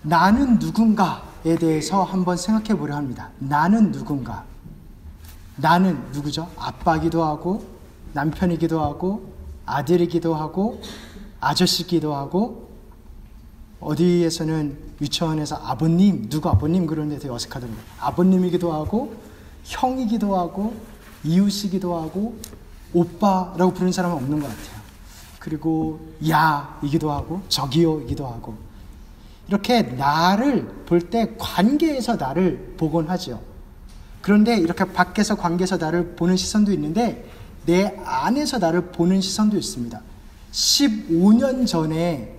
나는 누군가에 대해서 한번 생각해 보려 합니다. 나는 누군가. 나는 누구죠? 아빠기도 하고 남편이기도 하고 아들이기도 하고 아저씨기도 하고 어디에서는 유치원에서 아버님, 누구 아버님 그러는데 되게 어색하던데 아버님이기도 하고 형이기도 하고 이웃이기도 하고 오빠라고 부르는 사람은 없는 것 같아요. 그리고 야이기도 하고 저기요이기도 하고 이렇게 나를 볼 때 관계에서 나를 보곤 하죠. 그런데 이렇게 밖에서 관계에서 나를 보는 시선도 있는데 내 안에서 나를 보는 시선도 있습니다. 15년 전에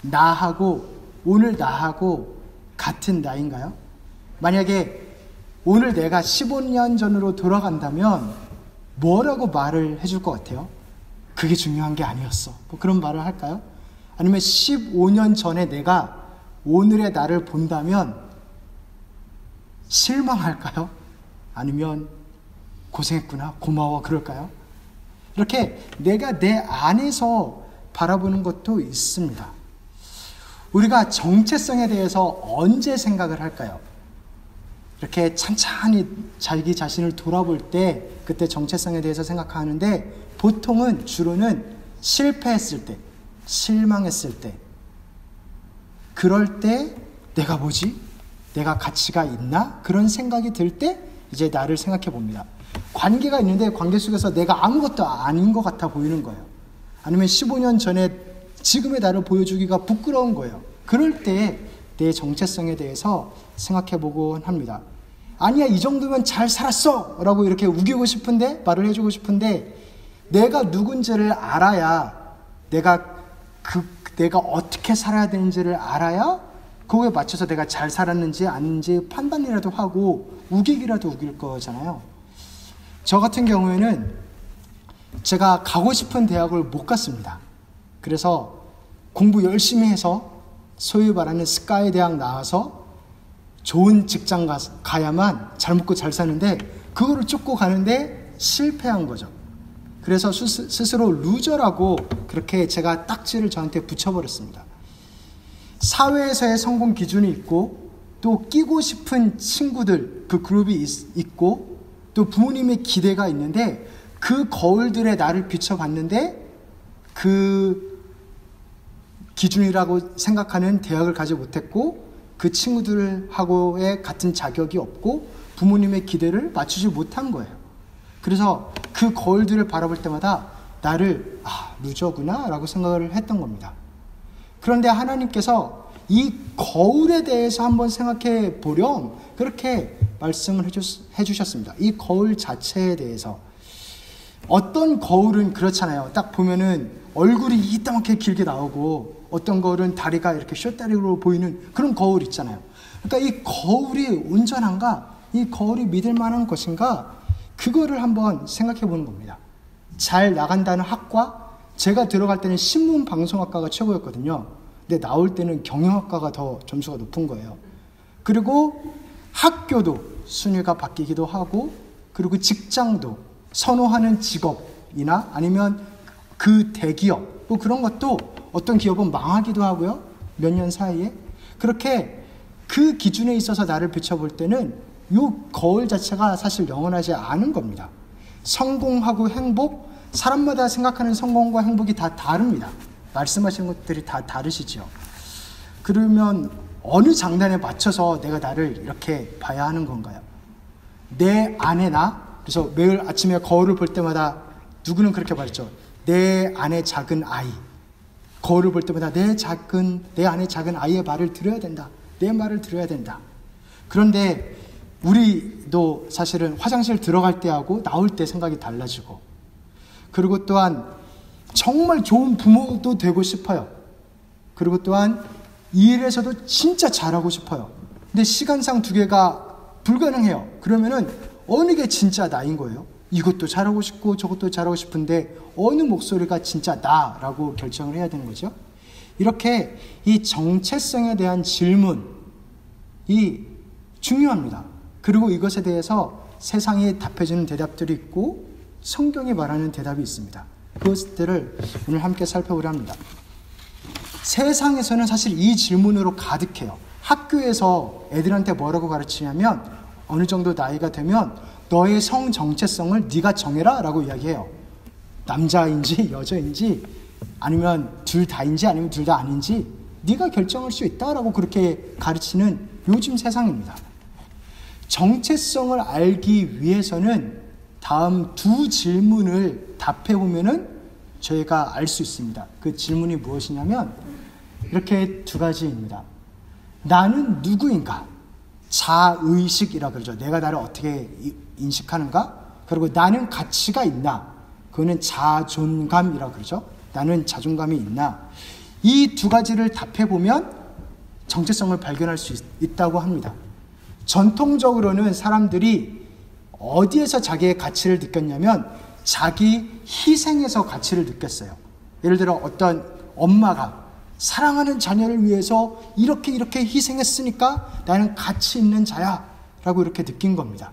나하고 오늘 나하고 같은 나인가요? 만약에 오늘 내가 15년 전으로 돌아간다면 뭐라고 말을 해줄 것 같아요? 그게 중요한 게 아니었어. 뭐 그런 말을 할까요? 아니면 15년 전에 내가 오늘의 나를 본다면 실망할까요? 아니면 고생했구나, 고마워 그럴까요? 이렇게 내가 내 안에서 바라보는 것도 있습니다. 우리가 정체성에 대해서 언제 생각을 할까요? 이렇게 찬찬히 자기 자신을 돌아볼 때 그때 정체성에 대해서 생각하는데 보통은 주로는 실패했을 때, 실망했을 때 그럴 때 내가 뭐지? 내가 가치가 있나? 그런 생각이 들 때 이제 나를 생각해 봅니다. 관계가 있는데 관계 속에서 내가 아무것도 아닌 것 같아 보이는 거예요. 아니면 15년 전에 지금의 나를 보여주기가 부끄러운 거예요. 그럴 때 내 정체성에 대해서 생각해 보곤 합니다. 아니야, 이 정도면 잘 살았어! 라고 이렇게 우기고 싶은데, 말을 해주고 싶은데, 내가 누군지를 알아야, 내가 어떻게 살아야 되는지를 알아야, 그거에 맞춰서 내가 잘 살았는지 아닌지 판단이라도 하고, 우기기라도 우길 거잖아요. 저 같은 경우에는 제가 가고 싶은 대학을 못 갔습니다. 그래서 공부 열심히 해서 소위 말하는 스카이 대학 나와서 좋은 직장 가야만 잘 먹고 잘 사는데 그거를 쫓고 가는데 실패한 거죠. 그래서 스스로 루저라고 그렇게 제가 딱지를 저한테 붙여버렸습니다. 사회에서의 성공 기준이 있고 또 끼고 싶은 친구들 그 그룹이 있고 또 부모님의 기대가 있는데 그 거울들에 나를 비춰봤는데 그 기준이라고 생각하는 대학을 가지 못했고 그 친구들하고의 같은 자격이 없고 부모님의 기대를 맞추지 못한 거예요. 그래서 그 거울들을 바라볼 때마다 나를 루저구나 라고 생각을 했던 겁니다. 그런데 하나님께서 이 거울에 대해서 한번 생각해 보렴 그렇게 말씀을 해주셨습니다. 이 거울 자체에 대해서 어떤 거울은 그렇잖아요. 딱 보면은 얼굴이 이따만하게 길게 나오고 어떤 거울은 다리가 이렇게 숏다리로 보이는 그런 거울 있잖아요. 그러니까 이 거울이 온전한가? 이 거울이 믿을 만한 것인가? 그거를 한번 생각해 보는 겁니다. 잘 나간다는 학과, 제가 들어갈 때는 신문방송학과가 최고였거든요. 근데 나올 때는 경영학과가 더 점수가 높은 거예요. 그리고 학교도 순위가 바뀌기도 하고 그리고 직장도 선호하는 직업이나 아니면 그 대기업 뭐 그런 것도 어떤 기업은 망하기도 하고요. 몇 년 사이에. 그렇게 그 기준에 있어서 나를 비춰볼 때는 이 거울 자체가 사실 영원하지 않은 겁니다. 성공하고 행복, 사람마다 생각하는 성공과 행복이 다 다릅니다. 말씀하시는 것들이 다 다르시죠. 그러면 어느 장단에 맞춰서 내가 나를 이렇게 봐야 하는 건가요? 내 안에 나, 그래서 매일 아침에 거울을 볼 때마다 누구는 그렇게 말했죠. 내 안에 작은 아이. 거울을 볼 때마다 내 안에 작은 아이의 말을 들어야 된다. 내 말을 들어야 된다. 그런데 우리도 사실은 화장실 들어갈 때하고 나올 때 생각이 달라지고 그리고 또한 정말 좋은 부모도 되고 싶어요. 그리고 또한 일에서도 진짜 잘하고 싶어요. 근데 시간상 두 개가 불가능해요. 그러면은 어느 게 진짜 나인 거예요? 이것도 잘하고 싶고 저것도 잘하고 싶은데 어느 목소리가 진짜 나라고 결정을 해야 되는 거죠. 이렇게 이 정체성에 대한 질문이 중요합니다. 그리고 이것에 대해서 세상이 답해주는 대답들이 있고 성경이 말하는 대답이 있습니다. 그것들을 오늘 함께 살펴보려 합니다. 세상에서는 사실 이 질문으로 가득해요. 학교에서 애들한테 뭐라고 가르치냐면 어느 정도 나이가 되면 너의 성 정체성을 네가 정해라 라고 이야기해요. 남자인지 여자인지 아니면 둘 다인지 아니면 둘 다 아닌지 네가 결정할 수 있다라고 그렇게 가르치는 요즘 세상입니다. 정체성을 알기 위해서는 다음 두 질문을 답해보면은 저희가 알 수 있습니다. 그 질문이 무엇이냐면 이렇게 두 가지입니다. 나는 누구인가? 자의식이라 그러죠. 내가 나를 어떻게 인식하는가? 그리고 나는 가치가 있나? 그거는 자존감이라 그러죠. 나는 자존감이 있나? 이 두 가지를 답해보면 정체성을 발견할 수 있다고 합니다. 전통적으로는 사람들이 어디에서 자기의 가치를 느꼈냐면 자기 희생에서 가치를 느꼈어요. 예를 들어 어떤 엄마가 사랑하는 자녀를 위해서 이렇게 희생했으니까 나는 가치 있는 자야 라고 이렇게 느낀 겁니다.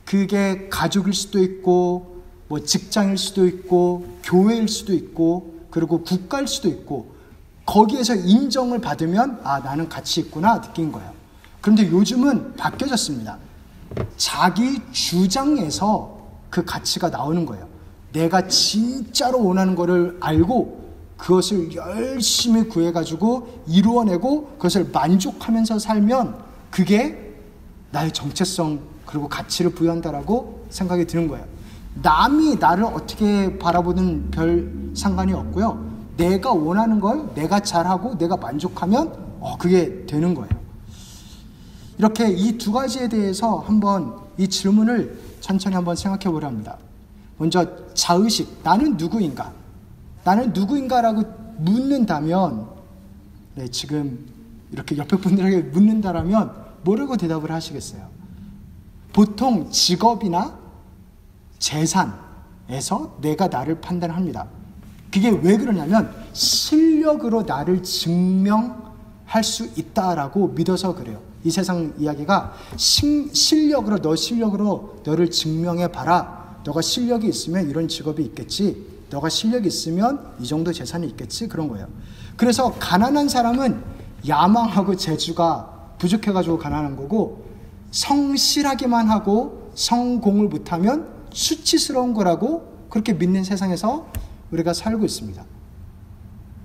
그게 가족일 수도 있고 뭐 직장일 수도 있고 교회일 수도 있고 그리고 국가일 수도 있고 거기에서 인정을 받으면 아 나는 가치 있구나 느낀 거예요. 그런데 요즘은 바뀌어졌습니다. 자기 주장에서 그 가치가 나오는 거예요. 내가 진짜로 원하는 거를 알고 그것을 열심히 구해가지고 이루어내고 그것을 만족하면서 살면 그게 나의 정체성 그리고 가치를 부여한다라고 생각이 드는 거예요. 남이 나를 어떻게 바라보는 별 상관이 없고요. 내가 원하는 걸 내가 잘하고 내가 만족하면 그게 되는 거예요. 이렇게 이 두 가지에 대해서 한번 이 질문을 천천히 한번 생각해 보려 합니다. 먼저 자의식, 나는 누구인가? 나는 누구인가라고 묻는다면 지금 이렇게 옆에 분들에게 묻는다라면 뭐라고 대답을 하시겠어요? 보통 직업이나 재산에서 내가 나를 판단합니다. 그게 왜 그러냐면 실력으로 나를 증명할 수 있다라고 믿어서 그래요. 이 세상 이야기가 실력으로 너를 증명해 봐라. 너가 실력이 있으면 이런 직업이 있겠지. 너가 실력이 있으면 이 정도 재산이 있겠지. 그런 거예요. 그래서 가난한 사람은 야망하고 재주가 부족해가지고 가난한 거고 성실하기만 하고 성공을 못하면 수치스러운 거라고 그렇게 믿는 세상에서 우리가 살고 있습니다.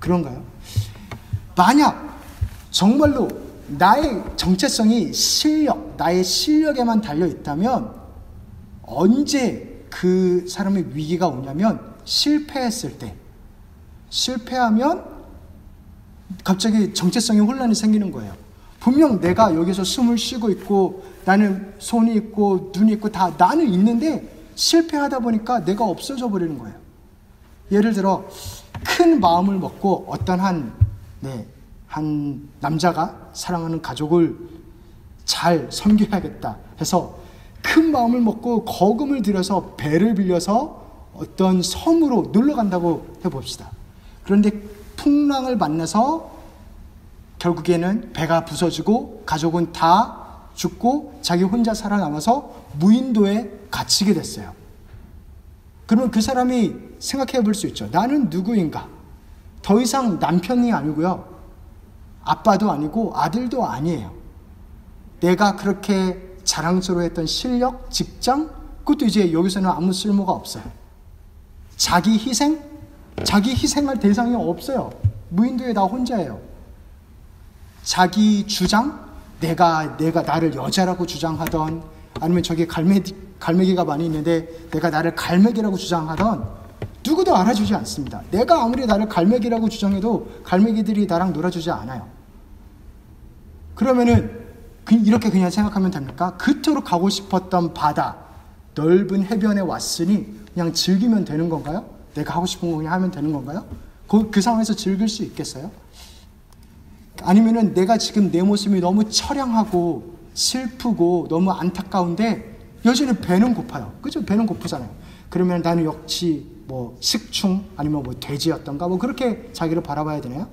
그런가요? 만약 정말로 나의 정체성이 나의 실력에만 달려 있다면 언제 그 사람의 위기가 오냐면 실패했을 때, 실패하면 갑자기 정체성의 혼란이 생기는 거예요. 분명 내가 여기서 숨을 쉬고 있고 나는 손이 있고 눈이 있고 다 나는 있는데 실패하다 보니까 내가 없어져 버리는 거예요. 예를 들어 큰 마음을 먹고 어떤 한 남자가 사랑하는 가족을 잘 섬겨야겠다 해서 큰 마음을 먹고 거금을 들여서 배를 빌려서 어떤 섬으로 놀러 간다고 해봅시다. 그런데 풍랑을 만나서 결국에는 배가 부서지고 가족은 다 죽고 자기 혼자 살아남아서 무인도에 갇히게 됐어요. 그러면 그 사람이 생각해 볼 수 있죠. 나는 누구인가? 더 이상 남편이 아니고요. 아빠도 아니고 아들도 아니에요. 내가 그렇게 자랑스러워했던 실력, 직장, 그것도 이제 여기서는 아무 쓸모가 없어요. 자기 희생할 대상이 없어요. 무인도에 나 혼자예요. 자기 주장, 내가 나를 여자라고 주장하던 아니면 저기 갈매기가 많이 있는데 내가 나를 갈매기라고 주장하던 누구도 알아주지 않습니다. 내가 아무리 나를 갈매기라고 주장해도 갈매기들이 나랑 놀아주지 않아요. 그러면은 이렇게 그냥 생각하면 됩니까? 그토록 가고 싶었던 바다, 넓은 해변에 왔으니 그냥 즐기면 되는 건가요? 내가 하고 싶은 거 그냥 하면 되는 건가요? 그 상황에서 즐길 수 있겠어요? 아니면은 내가 지금 내 모습이 너무 처량하고 슬프고 너무 안타까운데 여전히 배는 고파요. 그죠? 배는 고프잖아요. 그러면 나는 역시 뭐 식충 아니면 뭐 돼지였던가 뭐 그렇게 자기를 바라봐야 되나요?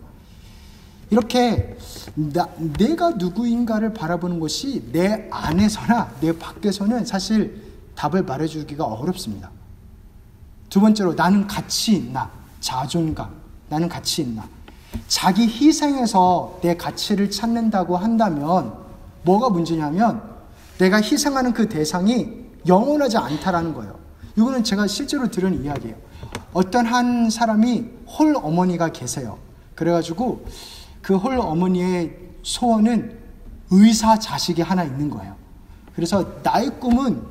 이렇게 내가 누구인가를 바라보는 것이 내 안에서나 내 밖에서는 사실 답을 말해주기가 어렵습니다. 두 번째로 나는 가치 있나? 자존감. 나는 가치 있나? 자기 희생에서 내 가치를 찾는다고 한다면 뭐가 문제냐면 내가 희생하는 그 대상이 영원하지 않다라는 거예요. 이거는 제가 실제로 들은 이야기예요. 어떤 한 사람이 홀 어머니가 계세요. 그래가지고 그 홀 어머니의 소원은 의사 자식이 하나 있는 거예요. 그래서 나의 꿈은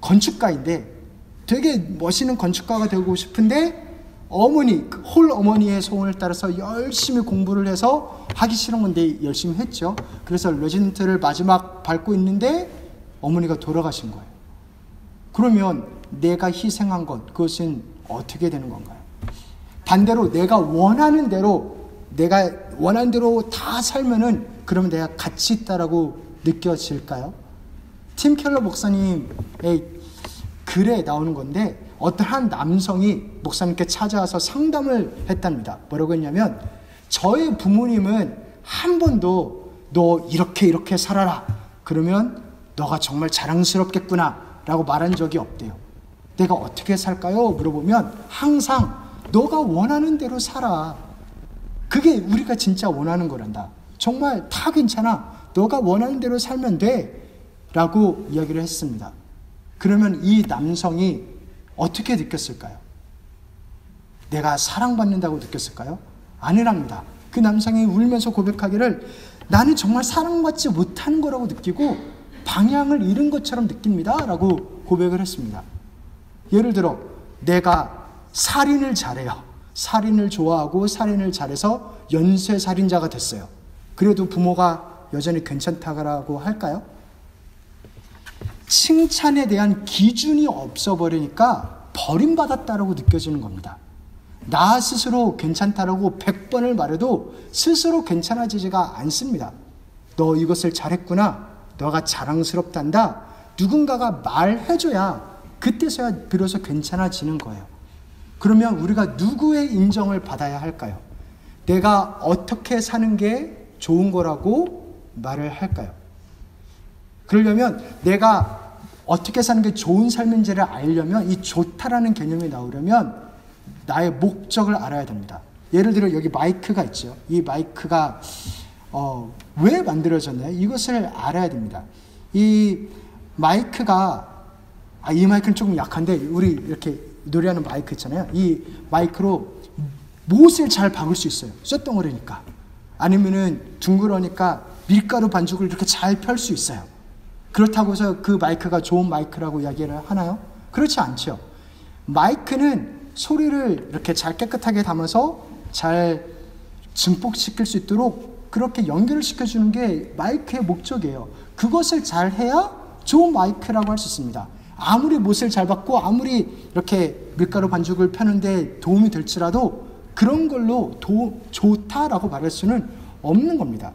건축가인데 되게 멋있는 건축가가 되고 싶은데 홀 어머니의 소원을 따라서 열심히 공부를 해서 하기 싫은 건데 열심히 했죠. 그래서 레지던트를 마지막 밟고 있는데 어머니가 돌아가신 거예요. 그러면 내가 희생한 것, 그것은 어떻게 되는 건가요? 반대로 내가 원하는 대로 다 살면은 그러면 내가 가치 있다라고 느껴질까요? 팀 켈러 목사님의 글에 나오는 건데 어떤 한 남성이 목사님께 찾아와서 상담을 했답니다. 뭐라고 했냐면 저의 부모님은 한 번도 너 이렇게 살아라 그러면 너가 정말 자랑스럽겠구나 라고 말한 적이 없대요. 내가 어떻게 살까요? 물어보면 항상 너가 원하는 대로 살아. 그게 우리가 진짜 원하는 거란다. 정말 다 괜찮아. 너가 원하는 대로 살면 돼 라고 이야기를 했습니다. 그러면 이 남성이 어떻게 느꼈을까요? 내가 사랑받는다고 느꼈을까요? 아니랍니다. 그 남성이 울면서 고백하기를 나는 정말 사랑받지 못하는 거라고 느끼고 방향을 잃은 것처럼 느낍니다 라고 고백을 했습니다. 예를 들어 내가 살인을 잘해요. 살인을 좋아하고 살인을 잘해서 연쇄살인자가 됐어요. 그래도 부모가 여전히 괜찮다고 할까요? 칭찬에 대한 기준이 없어버리니까 버림받았다라고 느껴지는 겁니다. 나 스스로 괜찮다라고 100번을 말해도 스스로 괜찮아지지가 않습니다. 너 이것을 잘했구나. 너가 자랑스럽단다. 누군가가 말해줘야 그때서야 비로소 괜찮아지는 거예요. 그러면 우리가 누구의 인정을 받아야 할까요? 내가 어떻게 사는 게 좋은 거라고 말을 할까요? 그러려면 내가 어떻게 사는 게 좋은 삶인지를 알려면 이 좋다라는 개념이 나오려면 나의 목적을 알아야 됩니다. 예를 들어 여기 마이크가 있죠. 이 마이크가 왜 만들어졌나요? 이것을 알아야 됩니다. 이 마이크가 이 마이크는 조금 약한데 우리 이렇게 노래하는 마이크 있잖아요. 이 마이크로 못을 잘 박을 수 있어요. 쇳덩어리니까. 아니면은 둥그러니까 밀가루 반죽을 이렇게 잘 펼 수 있어요. 그렇다고 해서 그 마이크가 좋은 마이크라고 이야기를 하나요? 그렇지 않죠. 마이크는 소리를 이렇게 잘 깨끗하게 담아서 잘 증폭시킬 수 있도록 그렇게 연결을 시켜주는 게 마이크의 목적이에요. 그것을 잘 해야 좋은 마이크라고 할 수 있습니다. 아무리 못을 잘 받고 아무리 이렇게 밀가루 반죽을 펴는데 도움이 될지라도 그런 걸로 좋다라고 말할 수는 없는 겁니다.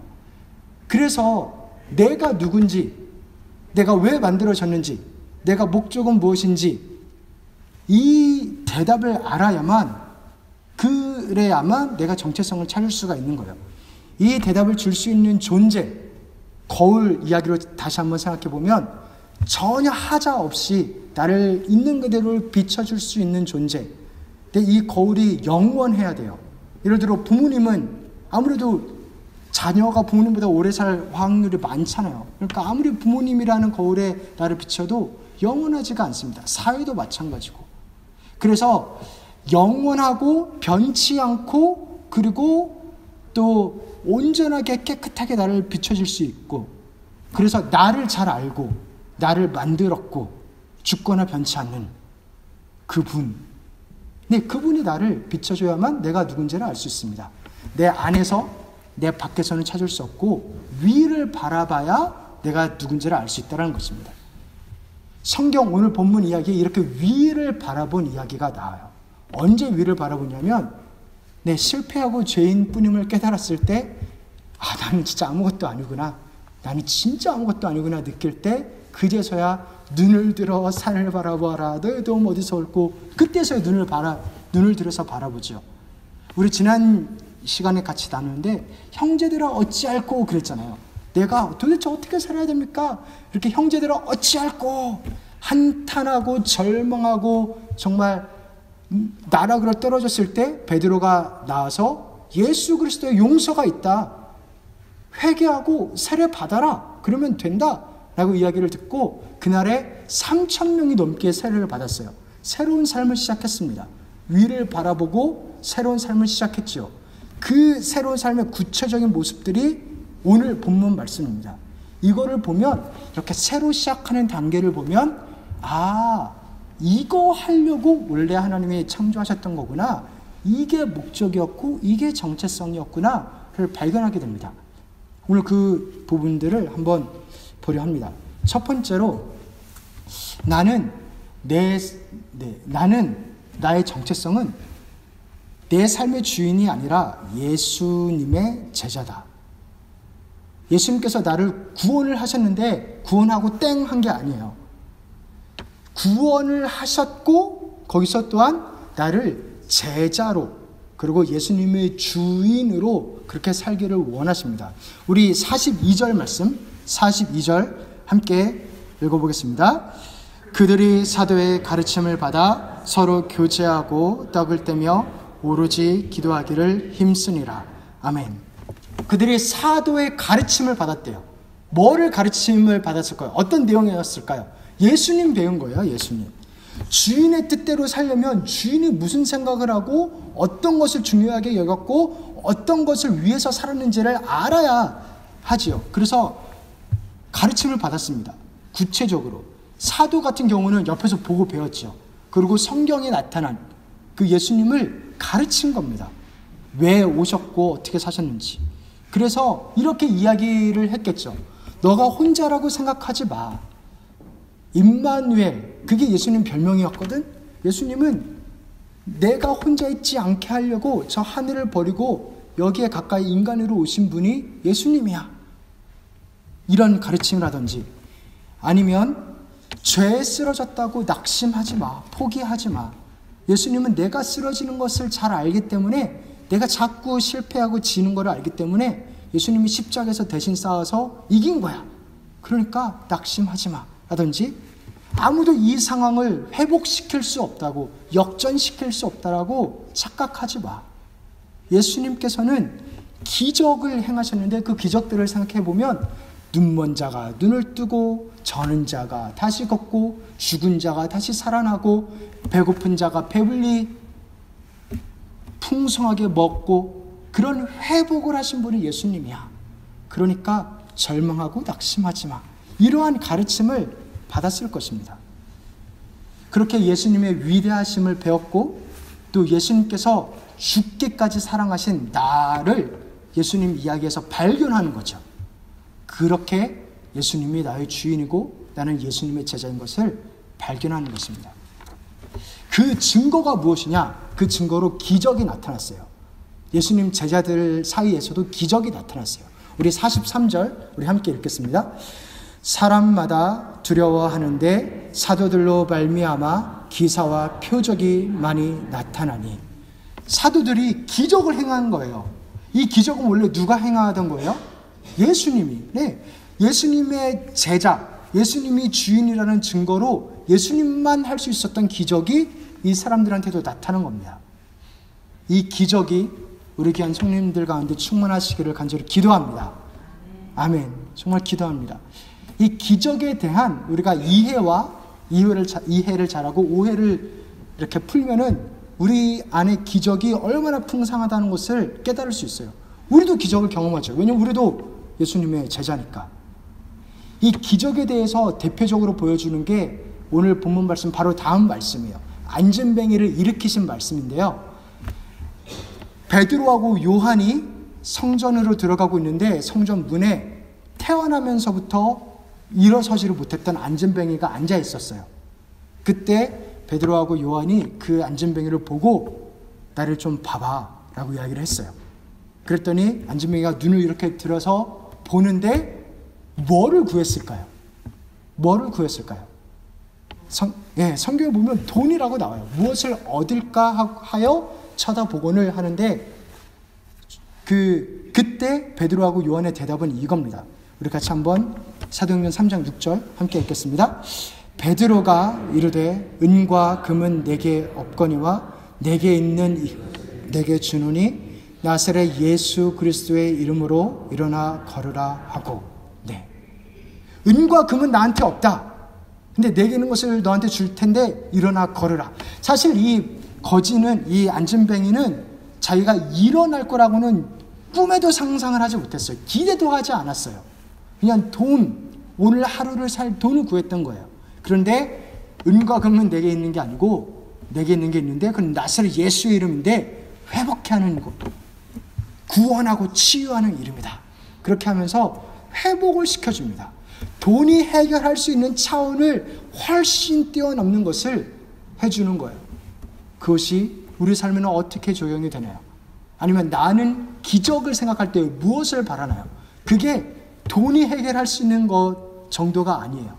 그래서 내가 누군지, 내가 왜 만들어졌는지, 내가 목적은 무엇인지 이 대답을 알아야만 그래야만 내가 정체성을 찾을 수가 있는 거예요. 이 대답을 줄 수 있는 존재, 거울 이야기로 다시 한번 생각해 보면 전혀 하자 없이 나를 있는 그대로 비춰줄 수 있는 존재. 근데 이 거울이 영원해야 돼요. 예를 들어 부모님은 아무래도 자녀가 부모님보다 오래 살 확률이 많잖아요. 그러니까 아무리 부모님이라는 거울에 나를 비춰도 영원하지가 않습니다. 사회도 마찬가지고. 그래서 영원하고 변치 않고 그리고 또 온전하게 깨끗하게 나를 비춰줄 수 있고 그래서 나를 잘 알고 나를 만들었고 죽거나 변치 않는 그분. 네, 그분이 나를 비춰줘야만 내가 누군지를 알 수 있습니다. 내 안에서 내 밖에서는 찾을 수 없고 위를 바라봐야 내가 누군지를 알 수 있다는 것입니다. 성경 오늘 본문 이야기에 이렇게 위를 바라본 이야기가 나와요. 언제 위를 바라보냐면 내 실패하고 죄인뿐임을 깨달았을 때 나는 진짜 아무것도 아니구나. 나는 진짜 아무것도 아니구나 느낄 때 그제서야 눈을 들어 산을 바라보아라. 너의 도움 어디서 올고 그때서야 눈을 들어서 바라보죠. 우리 지난 시간에 같이 나누는데 형제들아 어찌할꼬 그랬잖아요. 내가 도대체 어떻게 살아야 됩니까? 이렇게 형제들아 어찌할꼬 한탄하고 절망하고 정말 나락으로 떨어졌을 때 베드로가 나와서 예수 그리스도의 용서가 있다. 회개하고 세례 받아라. 그러면 된다. 라고 이야기를 듣고 그날에 3,000명이 넘게 세례를 받았어요. 새로운 삶을 시작했습니다. 위를 바라보고 새로운 삶을 시작했죠. 그 새로운 삶의 구체적인 모습들이 오늘 본문 말씀입니다. 이거를 보면, 이렇게 새로 시작하는 단계를 보면, 아, 이거 하려고 원래 하나님이 창조하셨던 거구나. 이게 목적이었고 이게 정체성이었구나를 발견하게 됩니다. 오늘 그 부분들을 한번 보려 합니다. 첫 번째로, 나는 나의 정체성은 내 삶의 주인이 아니라 예수님의 제자다. 예수님께서 나를 구원을 하셨는데 구원하고 땡 한 게 아니에요. 구원을 하셨고 거기서 또한 나를 제자로, 그리고 예수님의 주인으로 그렇게 살기를 원하십니다. 우리 42절 말씀, 42절 함께 읽어보겠습니다. 그들이 사도의 가르침을 받아 서로 교제하고 떡을 떼며 오로지 기도하기를 힘쓰니라. 아멘. 그들이 사도의 가르침을 받았대요. 뭐를 가르침을 받았을까요? 어떤 내용이었을까요? 예수님 배운 거예요. 예수님. 주인의 뜻대로 살려면 주인이 무슨 생각을 하고 어떤 것을 중요하게 여겼고 어떤 것을 위해서 살았는지를 알아야 하지요. 그래서 가르침을 받았습니다. 구체적으로. 사도 같은 경우는 옆에서 보고 배웠죠. 그리고 성경에 나타난 그 예수님을 가르친 겁니다. 왜 오셨고 어떻게 사셨는지. 그래서 이렇게 이야기를 했겠죠. 너가 혼자라고 생각하지 마. 임마누엘, 그게 예수님 별명이었거든. 예수님은 내가 혼자 있지 않게 하려고 저 하늘을 버리고 여기에 가까이 인간으로 오신 분이 예수님이야. 이런 가르침이라든지, 아니면 죄에 쓰러졌다고 낙심하지 마. 포기하지 마. 예수님은 내가 쓰러지는 것을 잘 알기 때문에, 내가 자꾸 실패하고 지는 것을 알기 때문에 예수님이 십자가에서 대신 싸워서 이긴 거야. 그러니까 낙심하지 마. 라든지, 아무도 이 상황을 회복시킬 수 없다고, 역전시킬 수 없다라고 착각하지 마. 예수님께서는 기적을 행하셨는데 그 기적들을 생각해 보면 눈먼 자가 눈을 뜨고, 저는 자가 다시 걷고, 죽은 자가 다시 살아나고, 배고픈 자가 배불리 풍성하게 먹고, 그런 회복을 하신 분이 예수님이야. 그러니까 절망하고 낙심하지 마. 이러한 가르침을 받았을 것입니다. 그렇게 예수님의 위대하심을 배웠고, 또 예수님께서 죽기까지 사랑하신 나를 예수님 이야기에서 발견하는 거죠. 그렇게 예수님이 나의 주인이고 나는 예수님의 제자인 것을 발견하는 것입니다. 그 증거가 무엇이냐? 그 증거로 기적이 나타났어요. 예수님 제자들 사이에서도 기적이 나타났어요. 우리 43절 우리 함께 읽겠습니다. 사람마다 두려워하는데 사도들로 말미암아 기사와 표적이 많이 나타나니. 사도들이 기적을 행한 거예요. 이 기적은 원래 누가 행하던 거예요? 예수님이. 네, 예수님의 제자, 예수님이 주인이라는 증거로 예수님만 할 수 있었던 기적이 이 사람들한테도 나타난 겁니다. 이 기적이 우리 귀한 성령님들 가운데 충만하시기를 간절히 기도합니다. 아멘. 정말 기도합니다. 이 기적에 대한 우리가 이해를 잘하고 오해를 이렇게 풀면은 우리 안에 기적이 얼마나 풍성하다는 것을 깨달을 수 있어요. 우리도 기적을 경험하죠. 왜냐하면 우리도 예수님의 제자니까. 이 기적에 대해서 대표적으로 보여주는 게 오늘 본문 말씀 바로 다음 말씀이에요. 안전뱅이를 일으키신 말씀인데요. 베드로하고 요한이 성전으로 들어가고 있는데 성전 문에 태어나면서부터 일어서지를 못했던 안전뱅이가 앉아 있었어요. 그때 베드로하고 요한이 그 안전뱅이를 보고 나를 좀 봐봐 라고 이야기를 했어요. 그랬더니 안전뱅이가 눈을 이렇게 들어서 보는데 뭐를 구했을까요? 뭐를 구했을까요? 성경에 보면 돈이라고 나와요. 무엇을 얻을까 하여 쳐다보곤을 하는데 그때 베드로하고 요한의 대답은 이겁니다. 우리 같이 한번 사도행전 3장 6절 함께 읽겠습니다. 베드로가 이르되 은과 금은 내게 없거니와 내게 있는 내게 주노니 나사렛 예수 그리스도의 이름으로 일어나 걸으라 하고. 네. 은과 금은 나한테 없다. 근데 내게 있는 것을 너한테 줄 텐데 일어나 걸으라. 사실 이 거지는, 이 앉은뱅이는 자기가 일어날 거라고는 꿈에도 상상을 하지 못했어요. 기대도 하지 않았어요. 그냥 오늘 하루를 살 돈을 구했던 거예요. 그런데 은과 금은 내게 있는 게 아니고 내게 있는 게 있는데 그건 나사렛 예수의 이름인데 회복케 하는 것, 구원하고 치유하는 이름이다. 그렇게 하면서 회복을 시켜줍니다. 돈이 해결할 수 있는 차원을 훨씬 뛰어넘는 것을 해주는 거예요. 그것이 우리 삶에는 어떻게 적용이 되나요? 아니면 나는 기적을 생각할 때 무엇을 바라나요? 그게 돈이 해결할 수 있는 것 정도가 아니에요.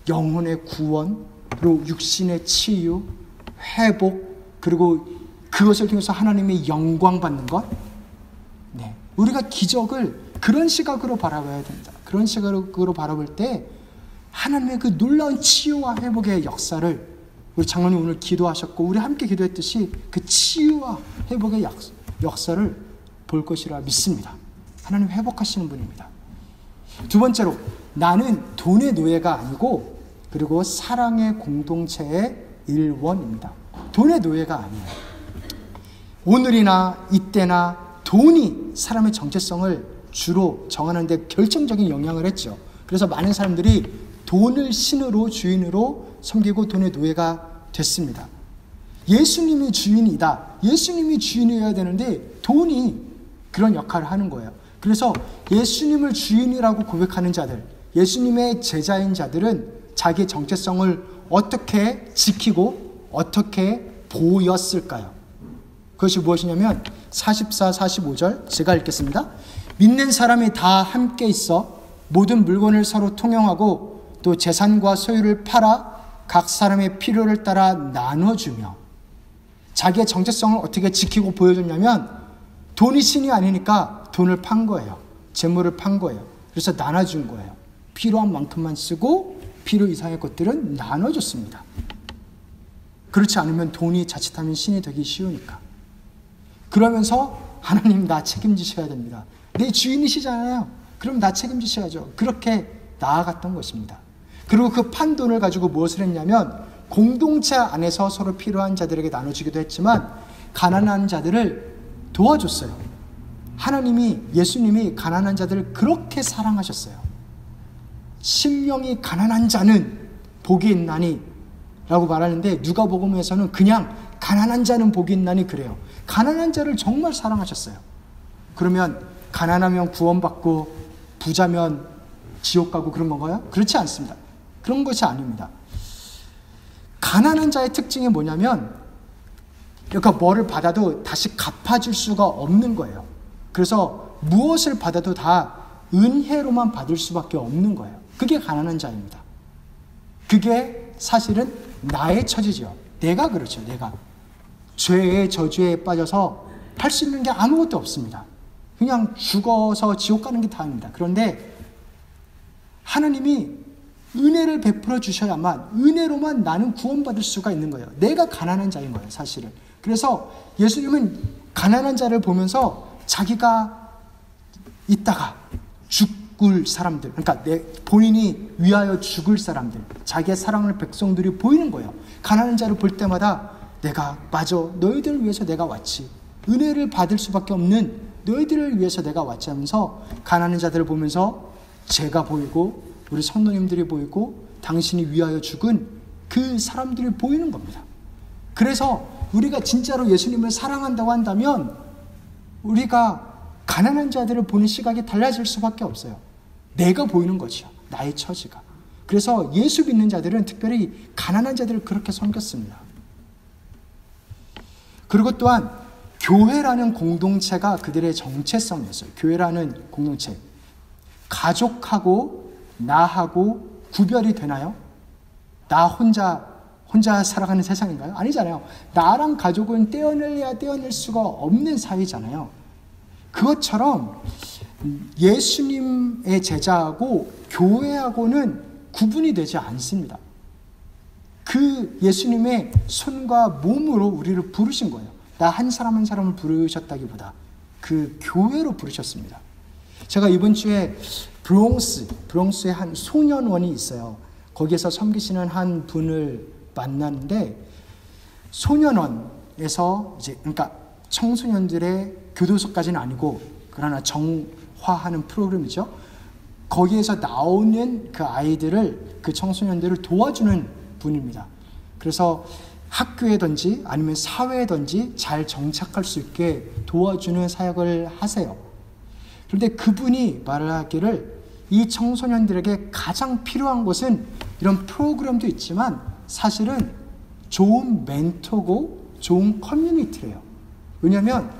영혼의 구원, 그리고 육신의 치유, 회복, 그리고 그것을 통해서 하나님의 영광 받는 것. 네. 우리가 기적을 그런 시각으로 바라봐야 됩니다. 그런 시각으로 바라볼 때 하나님의 그 놀라운 치유와 회복의 역사를, 우리 장로님 오늘 기도하셨고 우리 함께 기도했듯이 그 치유와 회복의 역사를 볼 것이라 믿습니다. 하나님 회복하시는 분입니다. 두 번째로, 나는 돈의 노예가 아니고 그리고 사랑의 공동체의 일원입니다. 돈의 노예가 아니에요. 오늘이나 이때나 돈이 사람의 정체성을 주로 정하는 데 결정적인 영향을 했죠. 그래서 많은 사람들이 돈을 신으로, 주인으로 섬기고 돈의 노예가 됐습니다. 예수님이 주인이다. 예수님이 주인이어야 되는데 돈이 그런 역할을 하는 거예요. 그래서 예수님을 주인이라고 고백하는 자들, 예수님의 제자인 자들은 자기의 정체성을 어떻게 지키고 어떻게 보였을까요? 그것이 무엇이냐면 44, 45절 제가 읽겠습니다. 믿는 사람이 다 함께 있어 모든 물건을 서로 통용하고 또 재산과 소유를 팔아 각 사람의 필요를 따라 나눠주며. 자기의 정체성을 어떻게 지키고 보여줬냐면 돈이 신이 아니니까 돈을 판 거예요. 재물을 판 거예요. 그래서 나눠준 거예요. 필요한 만큼만 쓰고 필요 이상의 것들은 나눠줬습니다. 그렇지 않으면 돈이 자칫하면 신이 되기 쉬우니까. 그러면서 하나님 나 책임지셔야 됩니다. 내 주인이시잖아요. 그럼 나 책임지셔야죠. 그렇게 나아갔던 것입니다. 그리고 그 판 돈을 가지고 무엇을 했냐면 공동체 안에서 서로 필요한 자들에게 나눠주기도 했지만 가난한 자들을 도와줬어요. 예수님이 가난한 자들을 그렇게 사랑하셨어요. 심령이 가난한 자는 복이 있나니 라고 말하는데 누가복음에서는 그냥 가난한 자는 복이 있나니 그래요. 가난한 자를 정말 사랑하셨어요. 그러면 가난하면 구원받고 부자면 지옥 가고 그런 건가요? 그렇지 않습니다. 그런 것이 아닙니다. 가난한 자의 특징이 뭐냐면 그러니까 뭐를 받아도 다시 갚아줄 수가 없는 거예요. 그래서 무엇을 받아도 다 은혜로만 받을 수밖에 없는 거예요. 그게 가난한 자입니다. 그게 사실은 나의 처지죠. 내가 그렇죠. 내가 죄의 저주에 빠져서 할 수 있는 게 아무것도 없습니다. 그냥 죽어서 지옥 가는 게 다입니다. 그런데 하나님이 은혜를 베풀어 주셔야만, 은혜로만 나는 구원받을 수가 있는 거예요. 내가 가난한 자인 거예요, 사실은. 그래서 예수님은 가난한 자를 보면서 자기가 있다가 죽을 사람들, 그러니까 본인이 위하여 죽을 사람들, 자기의 사랑하는 백성들이 보이는 거예요. 가난한 자를 볼 때마다 내가 맞아, 너희들을 위해서 내가 왔지. 은혜를 받을 수밖에 없는 너희들을 위해서 내가 왔지 하면서 가난한 자들을 보면서 제가 보이고 우리 성도님들이 보이고 당신이 위하여 죽은 그 사람들이 보이는 겁니다. 그래서 우리가 진짜로 예수님을 사랑한다고 한다면 우리가 가난한 자들을 보는 시각이 달라질 수밖에 없어요. 내가 보이는 거죠. 나의 처지가. 그래서 예수 믿는 자들은 특별히 가난한 자들을 그렇게 섬겼습니다. 그리고 또한 교회라는 공동체가 그들의 정체성이었어요. 교회라는 공동체. 가족하고 나하고 구별이 되나요? 나 혼자 살아가는 세상인가요? 아니잖아요. 나랑 가족은 떼어내야 떼어낼 수가 없는 사이잖아요. 그것처럼 예수님의 제자하고 교회하고는 구분이 되지 않습니다. 그 예수님의 손과 몸으로 우리를 부르신 거예요. 나 한 사람 한 사람을 부르셨다기보다 그 교회로 부르셨습니다. 제가 이번 주에 브롱스에 한 소년원이 있어요. 거기에서 섬기시는 한 분을 만났는데, 소년원에서 이제 그러니까 청소년들의 교도소까지는 아니고 그러나 정화하는 프로그램이죠. 거기에서 나오는 그 아이들을, 그 청소년들을 도와주는 분입니다. 그래서 학교에든지 아니면 사회에든지 잘 정착할 수 있게 도와주는 사역을 하세요. 그런데 그분이 말을 하기를, 이 청소년들에게 가장 필요한 것은 이런 프로그램도 있지만 사실은 좋은 멘토고 좋은 커뮤니티래요. 왜냐하면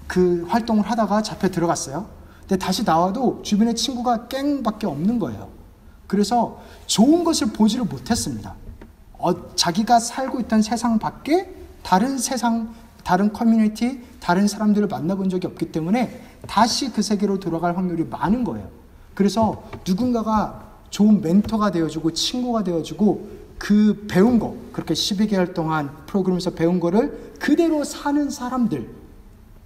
그 활동을 하다가 잡혀 들어갔어요. 근데 다시 나와도 주변에 친구가 갱밖에 없는 거예요. 그래서 좋은 것을 보지를 못했습니다. 자기가 살고 있던 세상 밖에 다른 세상, 다른 커뮤니티, 다른 사람들을 만나본 적이 없기 때문에 다시 그 세계로 돌아갈 확률이 많은 거예요. 그래서 누군가가 좋은 멘토가 되어주고 친구가 되어주고 그 배운 거, 그렇게 12개월 동안 프로그램에서 배운 거를 그대로 사는 사람들,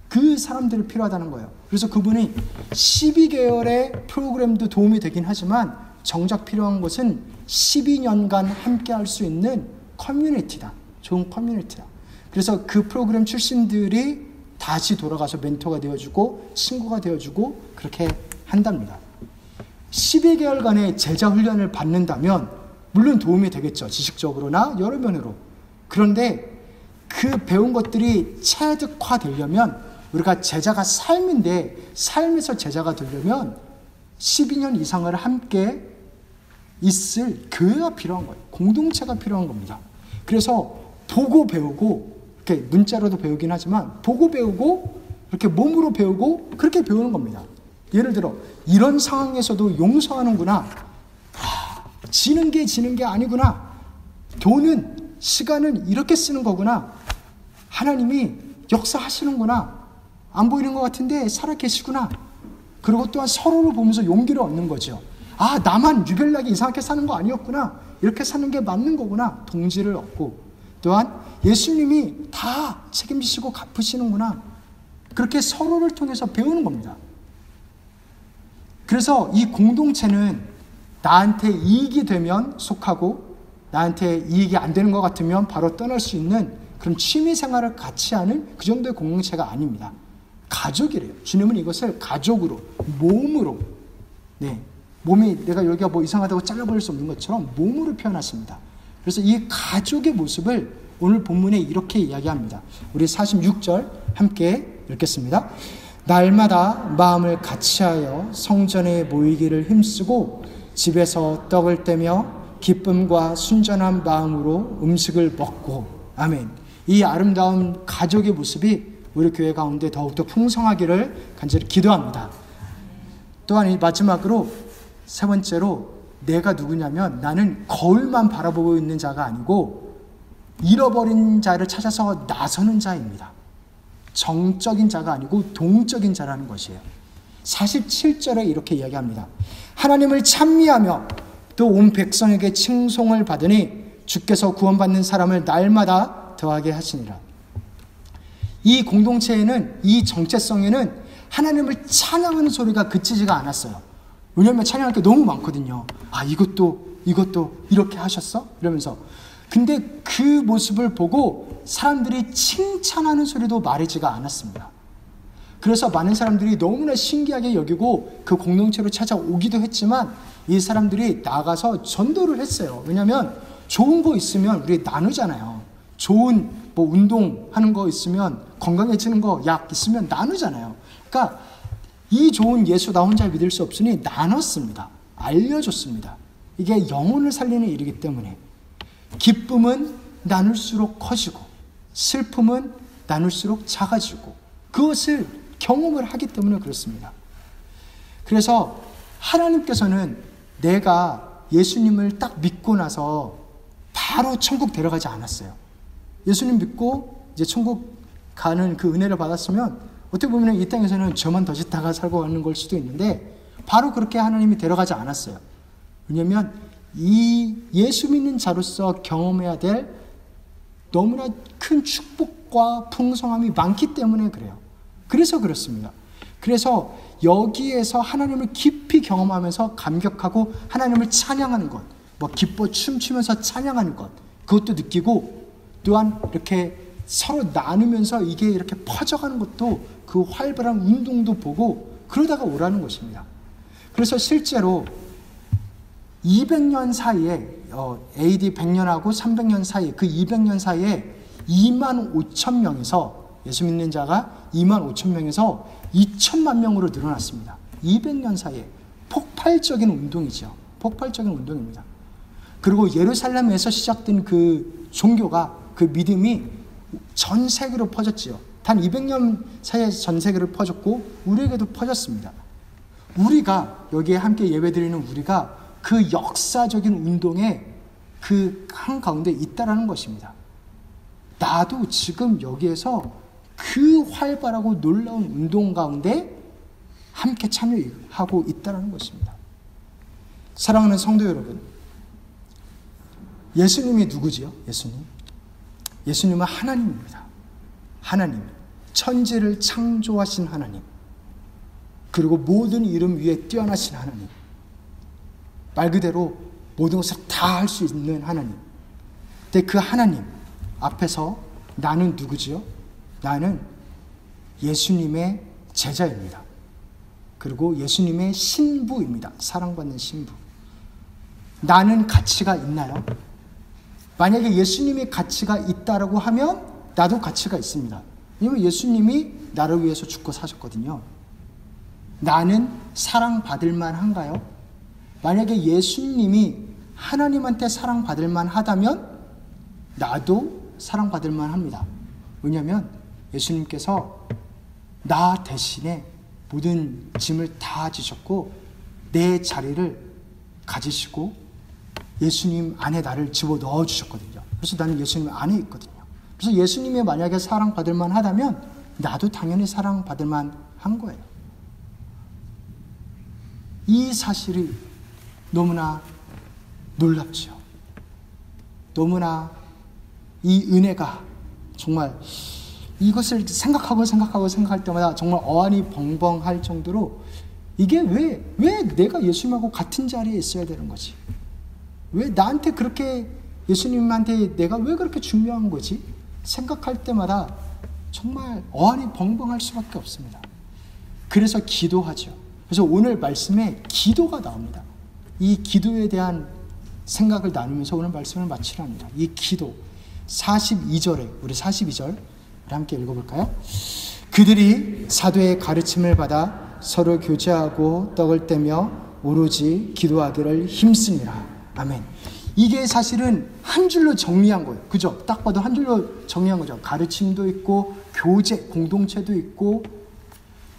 그 사람들이 필요하다는 거예요. 그래서 그분이 12개월의 프로그램도 도움이 되긴 하지만 정작 필요한 것은 12년간 함께 할 수 있는 커뮤니티다. 좋은 커뮤니티다. 그래서 그 프로그램 출신들이 다시 돌아가서 멘토가 되어주고 친구가 되어주고 그렇게 한답니다. 12개월간의 제자 훈련을 받는다면 물론 도움이 되겠죠. 지식적으로나 여러 면으로. 그런데 그 배운 것들이 체득화되려면, 우리가 제자가 삶인데 삶에서 제자가 되려면 12년 이상을 함께 있을 교회가 필요한 거예요. 공동체가 필요한 겁니다. 그래서 보고 배우고, 이렇게 문자로도 배우긴 하지만 보고 배우고 이렇게 몸으로 배우고 그렇게 배우는 겁니다. 예를 들어 이런 상황에서도 용서하는구나. 지는 게 아니구나. 돈은, 시간은 이렇게 쓰는 거구나. 하나님이 역사하시는구나. 안 보이는 것 같은데 살아계시구나. 그리고 또한 서로를 보면서 용기를 얻는 거죠. 아, 나만 유별나게 이상하게 사는 거 아니었구나. 이렇게 사는 게 맞는 거구나. 동지를 얻고, 또한 예수님이 다 책임지시고 갚으시는구나. 그렇게 서로를 통해서 배우는 겁니다. 그래서 이 공동체는 나한테 이익이 되면 속하고 나한테 이익이 안 되는 것 같으면 바로 떠날 수 있는 그런 취미 생활을 같이 하는 그 정도의 공동체가 아닙니다. 가족이래요. 주님은 이것을 가족으로, 몸으로, 몸이 내가 여기가 뭐 이상하다고 잘라버릴 수 없는 것처럼 몸으로 표현하십니다. 그래서 이 가족의 모습을 오늘 본문에 이렇게 이야기합니다. 우리 46절 함께 읽겠습니다. 날마다 마음을 같이하여 성전에 모이기를 힘쓰고 집에서 떡을 떼며 기쁨과 순전한 마음으로 음식을 먹고. 아멘. 이 아름다운 가족의 모습이 우리 교회 가운데 더욱더 풍성하기를 간절히 기도합니다. 또한 이 마지막으로 세 번째로, 내가 누구냐면 나는 거울만 바라보고 있는 자가 아니고 잃어버린 자를 찾아서 나서는 자입니다. 정적인 자가 아니고 동적인 자라는 것이에요. 47절에 이렇게 이야기합니다. 하나님을 찬미하며 또 온 백성에게 칭송을 받으니 주께서 구원받는 사람을 날마다 더하게 하시니라. 이 공동체에는, 이 정체성에는 하나님을 찬양하는 소리가 그치지가 않았어요. 왜냐하면 찬양할 게 너무 많거든요. 아, 이것도 이렇게 하셨어? 이러면서. 근데 그 모습을 보고 사람들이 칭찬하는 소리도 마르지가 않았습니다. 그래서 많은 사람들이 너무나 신기하게 여기고 그 공동체로 찾아오기도 했지만 이 사람들이 나가서 전도를 했어요. 왜냐하면 좋은 거 있으면 우리 나누잖아요. 좋은 뭐 운동하는 거 있으면, 건강해지는 거 약 있으면 나누잖아요. 그러니까 이 좋은 예수 나 혼자 믿을 수 없으니 나눴습니다. 알려줬습니다. 이게 영혼을 살리는 일이기 때문에. 기쁨은 나눌수록 커지고 슬픔은 나눌수록 작아지고, 그것을 경험을 하기 때문에 그렇습니다. 그래서 하나님께서는 내가 예수님을 딱 믿고 나서 바로 천국 데려가지 않았어요. 예수님 믿고 이제 천국 가는 그 은혜를 받았으면 어떻게 보면 이 땅에서는 죄만 더 짓다가 살고 가는 걸 수도 있는데 바로 그렇게 하나님이 데려가지 않았어요. 왜냐하면 이 예수 믿는 자로서 경험해야 될 너무나 큰 축복, 축복과 풍성함이 많기 때문에 그래요. 그래서 그렇습니다. 그래서 여기에서 하나님을 깊이 경험하면서 감격하고 하나님을 찬양하는 것, 뭐 기뻐 춤추면서 찬양하는 것, 그것도 느끼고 또한 이렇게 서로 나누면서 이게 이렇게 퍼져가는 것도 그 활발한 운동도 보고 그러다가 오라는 것입니다. 그래서 실제로 200년 사이에 AD 100년하고 300년 사이에 그 200년 사이에 2만 5천 명에서 예수 믿는 자가 2만 5천 명에서 2천만 명으로 늘어났습니다. 200년 사이에 폭발적인 운동이죠. 폭발적인 운동입니다. 그리고 예루살렘에서 시작된 그 종교가 그 믿음이 전 세계로 퍼졌지요. 단 200년 사이에 전 세계로 퍼졌고 우리에게도 퍼졌습니다. 우리가 여기에 함께 예배드리는 우리가 그 역사적인 운동의 그 한가운데 있다라는 것입니다. 나도 지금 여기에서 그 활발하고 놀라운 운동 가운데 함께 참여하고 있다는 것입니다. 사랑하는 성도 여러분, 예수님이 누구지요? 예수님은 하나님입니다. 하나님, 천지를 창조하신 하나님, 그리고 모든 이름 위에 뛰어나신 하나님, 말 그대로 모든 것을 다 할 수 있는 하나님. 근데 그 하나님 앞에서 나는 누구지요? 나는 예수님의 제자입니다. 그리고 예수님의 신부입니다. 사랑받는 신부. 나는 가치가 있나요? 만약에 예수님이 가치가 있다라고 하면 나도 가치가 있습니다. 왜냐하면 예수님이 나를 위해서 죽고 사셨거든요. 나는 사랑받을 만한가요? 만약에 예수님이 하나님한테 사랑받을 만하다면 나도 사랑받을 만합니다. 왜냐하면 예수님께서 나 대신에 모든 짐을 다 지셨고 내 자리를 가지시고 예수님 안에 나를 집어넣어 주셨거든요. 그래서 나는 예수님 안에 있거든요. 그래서 예수님이 만약에 사랑받을 만하다면 나도 당연히 사랑받을 만한 거예요. 이 사실이 너무나 놀랍죠. 너무나 이 은혜가 정말 이것을 생각할 때마다 정말 어안이 벙벙할 정도로 이게 왜 내가 예수님하고 같은 자리에 있어야 되는 거지? 왜 나한테 그렇게 예수님한테 내가 왜 그렇게 중요한 거지? 생각할 때마다 정말 어안이 벙벙할 수밖에 없습니다. 그래서 기도하죠. 그래서 오늘 말씀에 기도가 나옵니다. 이 기도에 대한 생각을 나누면서 오늘 말씀을 마치려 합니다. 이 기도 42절에 우리 42절 함께 읽어볼까요? 그들이 사도의 가르침을 받아 서로 교제하고 떡을 떼며 오로지 기도하기를 힘쓰니라. 아멘. 이게 사실은 한 줄로 정리한 거예요. 그죠? 딱 봐도 한 줄로 정리한 거죠. 가르침도 있고 교제, 공동체도 있고.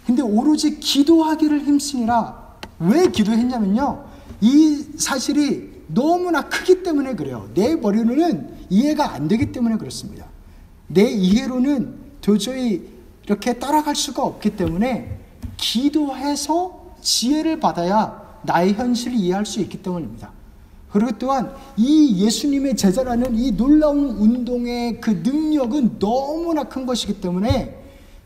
근데 오로지 기도하기를 힘쓰니라. 왜 기도했냐면요, 이 사실이 너무나 크기 때문에 그래요. 내 머리로는 이해가 안 되기 때문에 그렇습니다. 내 이해로는 도저히 이렇게 따라갈 수가 없기 때문에 기도해서 지혜를 받아야 나의 현실을 이해할 수 있기 때문입니다. 그리고 또한 이 예수님의 제자라는 이 놀라운 운동의 그 능력은 너무나 큰 것이기 때문에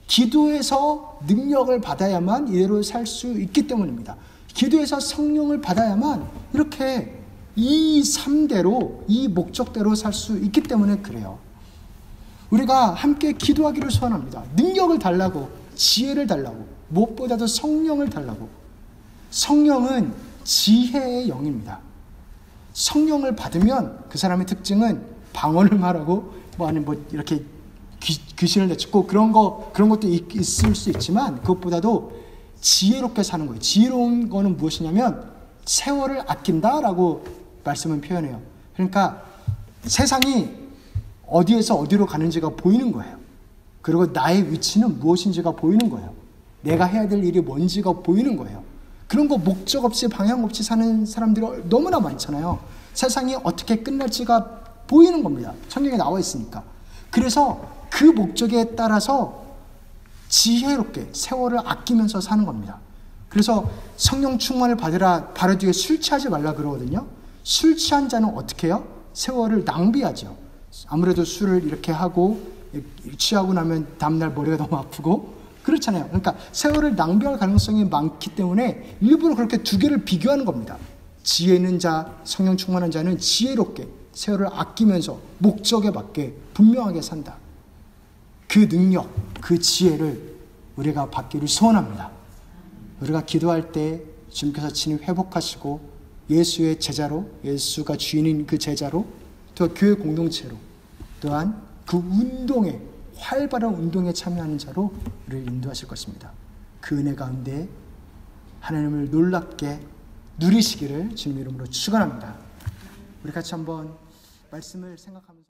기도해서 능력을 받아야만 이대로 살 수 있기 때문입니다. 기도해서 성령을 받아야만 이렇게 이 삶대로, 이 목적대로 살 수 있기 때문에 그래요. 우리가 함께 기도하기를 소원합니다. 능력을 달라고, 지혜를 달라고, 무엇보다도 성령을 달라고. 성령은 지혜의 영입니다. 성령을 받으면 그 사람의 특징은 방언을 말하고 이렇게 귀신을 내쫓고 그런 것도 있을 수 있지만 그것보다도 지혜롭게 사는 거예요. 지혜로운 거는 무엇이냐면 세월을 아낀다라고 말씀은 표현해요. 그러니까 세상이 어디에서 어디로 가는지가 보이는 거예요. 그리고 나의 위치는 무엇인지가 보이는 거예요. 내가 해야 될 일이 뭔지가 보이는 거예요. 그런 거 목적 없이 방향 없이 사는 사람들이 너무나 많잖아요. 세상이 어떻게 끝날지가 보이는 겁니다. 성경에 나와 있으니까. 그래서 그 목적에 따라서 지혜롭게 세월을 아끼면서 사는 겁니다. 그래서 성령 충만을 받으라, 바로 뒤에 술 취하지 말라 그러거든요. 술 취한 자는 어떻게 해요? 세월을 낭비하죠. 아무래도 술을 이렇게 하고 취하고 나면 다음날 머리가 너무 아프고 그렇잖아요. 그러니까 세월을 낭비할 가능성이 많기 때문에 일부러 그렇게 두 개를 비교하는 겁니다. 지혜 있는 자, 성령 충만한 자는 지혜롭게 세월을 아끼면서 목적에 맞게 분명하게 산다. 그 능력, 그 지혜를 우리가 받기를 소원합니다. 우리가 기도할 때 주님께서 친히 회복하시고 예수의 제자로, 예수가 주인인 그 제자로, 또 교회 공동체로, 또한 그 운동에, 활발한 운동에 참여하는 자로 우리를 인도하실 것입니다. 그 은혜 가운데 하나님을 놀랍게 누리시기를 주님 이름으로 축원합니다. 우리 같이 한번 말씀을 생각하면서